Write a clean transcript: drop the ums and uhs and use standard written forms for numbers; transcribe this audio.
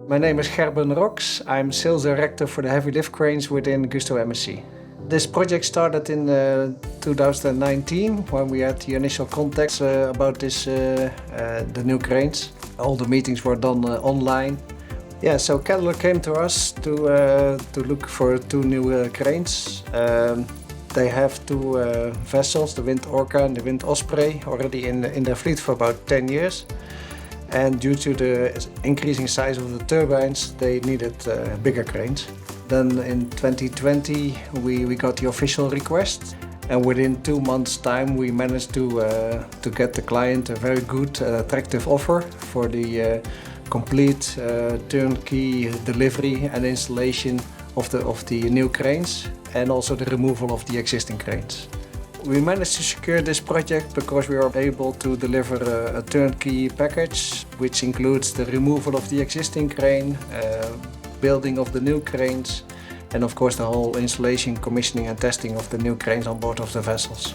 My name is Gerben Roks. I'm Sales Director for the heavy lift cranes within GustoMSC. This project started in 2019 when we had the initial contacts about the new cranes. All the meetings were done online. Yeah, so Cadeler came to us to look for two new cranes. They have two vessels, the Orca and the Wind Osprey, already in their fleet for about 10 years. And due to the increasing size of the turbines, they needed bigger cranes. Then in 2020 we got the official request, and within 2 months' time we managed to get the client a very good, attractive offer for the complete turnkey delivery and installation of the new cranes, and also the removal of the existing cranes. We managed to secure this project because we are able to deliver a turnkey package, which includes the removal of the existing crane, building of the new cranes, and of course the whole installation, commissioning and testing of the new cranes on board of the vessels.